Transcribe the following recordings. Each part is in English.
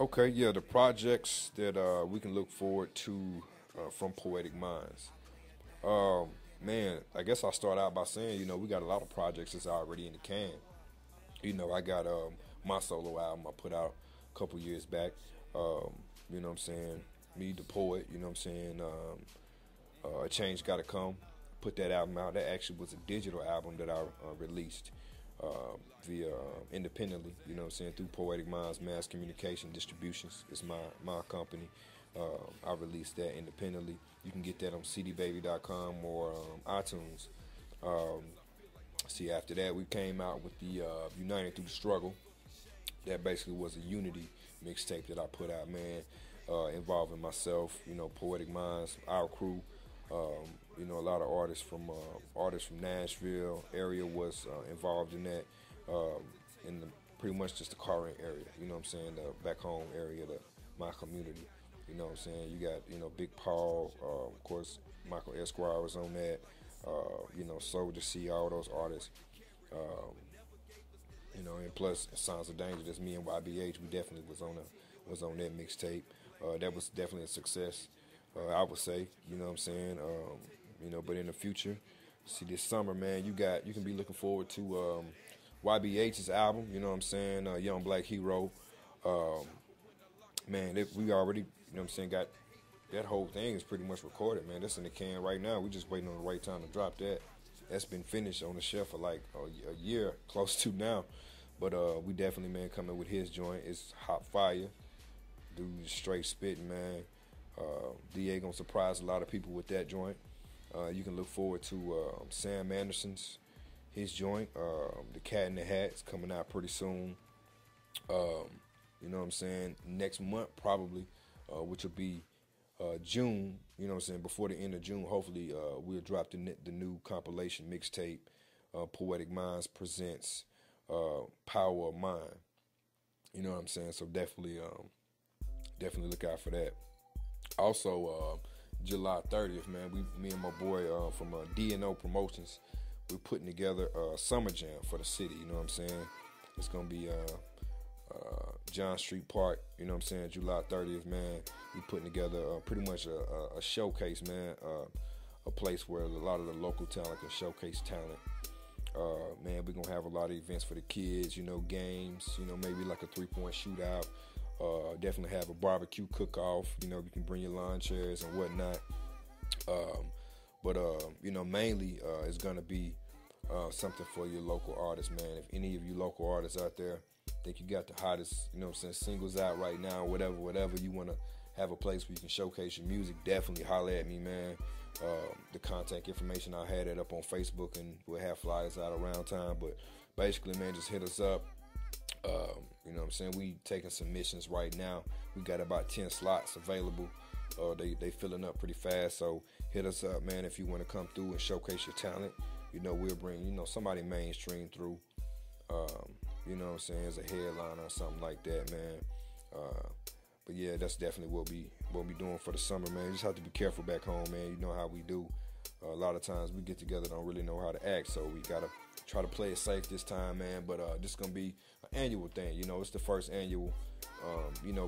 Okay, yeah, the projects that we can look forward to from Poetic Minds. Man, I guess I'll start out by saying, we got a lot of projects that's already in the can. I got my solo album I put out a couple years back. Um, you know what I'm saying? Me, the poet, you know what I'm saying? A Change Gotta Come. Put that album out. That actually was a digital album that I released via independently, you know what I'm saying, through Poetic Mindz Mass Communication Distributions. It's my company. I released that independently. You can get that on cdbaby.com or iTunes. Um, See, after that, we came out with the United Through the Struggle. That basically was a unity mixtape that I put out, man, involving myself, Poetic Minds, our crew. A lot of artists from Nashville area was involved in that, in the pretty much just the Corinth area. You know what I'm saying? The back home area, my community. You know what I'm saying? You got Big Paul, of course, Michael Esquire was on that. Soldier C, all those artists. Um, and plus Sounds of Danger. That's me and YBH. We definitely was on that mixtape. That was definitely a success. I would say. You know what I'm saying? But in the future, see this summer, man, you can be looking forward to YBH's album. You know what I'm saying? Young Black Hero. Um, Man, we already, got that whole thing is pretty much recorded, man. That's in the can right now. We just waiting on the right time to drop that. That's been finished on the shelf for like a year, close to now. But we definitely, man, coming with his joint. It's hot fire. Dude is straight spitting, man. DA gonna surprise a lot of people with that joint. You can look forward to Sam Anderson's his joint. The Cat in the Hat's coming out pretty soon. You know what I'm saying? Next month probably, which will be June, you know what I'm saying, before the end of June, hopefully we'll drop the new compilation mixtape, Poetic Minds Presents Power of Mind. You know what I'm saying? So definitely look out for that. Also, July 30th, man, me and my boy from D&O Promotions, we're putting together a summer jam for the city, you know what I'm saying? It's going to be John Street Park, you know what I'm saying, July 30th, man. We putting together pretty much a showcase, man, a place where a lot of the local talent can showcase talent. Man, we're going to have a lot of events for the kids, games, maybe like a 3-point shootout. Definitely have a barbecue cook-off, you can bring your lawn chairs and whatnot. Mainly it's going to be something for your local artists, man. If any of you local artists out there think you got the hottest, singles out right now, whatever you want to have a place where you can showcase your music, definitely holler at me, man. The contact information, I had it up on Facebook, and we'll have flyers out around town. But basically, man, just hit us up. You know what I'm saying? We taking submissions right now. We got about 10 slots available. They filling up pretty fast, so hit us up, man, if you want to come through and showcase your talent. We'll bring, somebody mainstream through. You know what I'm saying, as a headliner or something like that, man. But yeah, that's definitely what we doing for the summer, man. You just have to be careful back home, man. You know how we do. A lot of times we get together, don't really know how to act, so we gotta try to play it safe this time, man. But this is gonna be an annual thing. It's the first annual,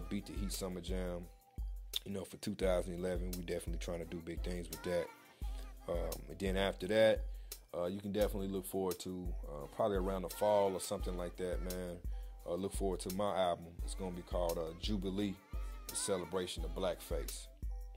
Beat the Heat Summer Jam. For 2011, we definitely trying to do big things with that. And then after that, you can definitely look forward to probably around the fall or something like that, man. Look forward to my album. It's going to be called Jubilee, the celebration of Blackface.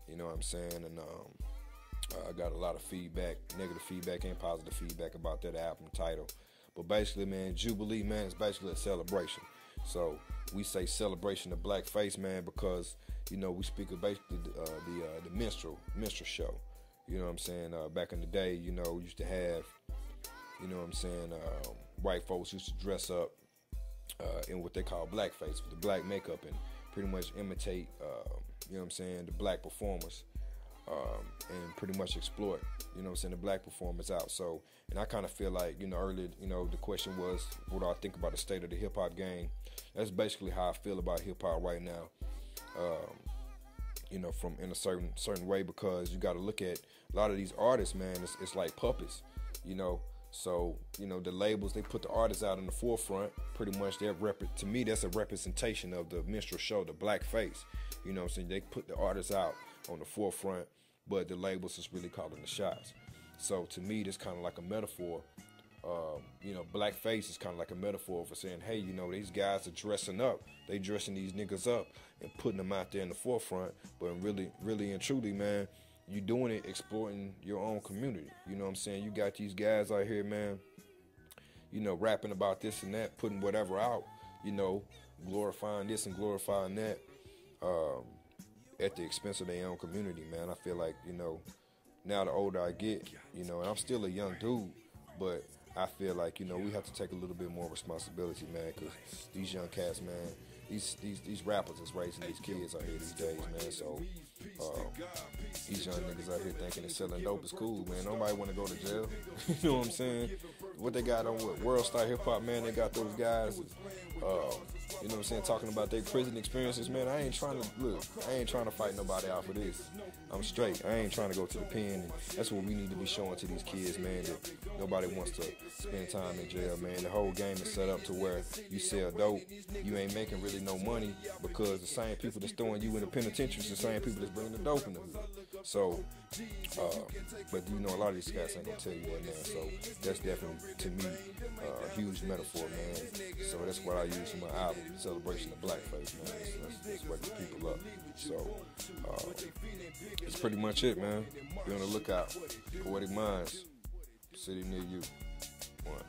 You know what I'm saying? And I got a lot of feedback, negative feedback and positive feedback about that album title. But basically, man, Jubilee, man, is basically a celebration. So we say celebration of Blackface, man, because, we speak of basically the minstrel show. You know what I'm saying? Back in the day, we used to have, white folks used to dress up in what they call blackface, with the black makeup, and pretty much imitate, the black performers, and pretty much exploit, the black performers out. So, and I kind of feel like, earlier, the question was, what do I think about the state of the hip-hop game? That's basically how I feel about hip-hop right now. From in a certain way, because you got to look at a lot of these artists, man. It's like puppets, So, you know, the labels, they put the artists out in the forefront. Pretty much, to me, that's a representation of the minstrel show, the Blackface. You know what I'm saying? They put the artists out on the forefront, but the labels is really calling the shots. So, to me, this kind of like a metaphor. You know, Blackface is kind of like a metaphor for saying, hey, you know, these guys are dressing up. They dressing these niggas up and putting them out there in the forefront. But really and truly, man, you doing it exploiting your own community. You know what I'm saying? You got these guys out here, man, you know, rapping about this and that, putting whatever out, you know, glorifying this and glorifying that at the expense of their own community, man. I feel like, you know, now the older I get, you know, and I'm still a young dude, but I feel like, you know, we have to take a little bit more responsibility, man, because these young cats, man, these rappers is raising these kids out here these days, man. So these young niggas out here thinking that selling dope is cool, man. Nobody want to go to jail. You know what I'm saying? What they got on with World Star Hip Hop, man, they got those guys, you know what I'm saying, talking about their prison experiences, man. I ain't trying to fight nobody out for this. I'm straight. I ain't trying to go to the pen. And that's what we need to be showing to these kids, man, that nobody wants to spend time in jail, man. The whole game is set up to where you sell dope, you ain't making really no money, because the same people that's throwing you in the penitentiary is the same people that's bringing the dope in the hood. So, but you know, a lot of these guys ain't gonna tell you that, man. So that's definitely, to me, a huge metaphor, man. So that's what I use in my album, Celebration of Blackface, man. Let's wake the people up. So that's pretty much it, man. Be on the lookout. Poetic Mindz, city near you. One.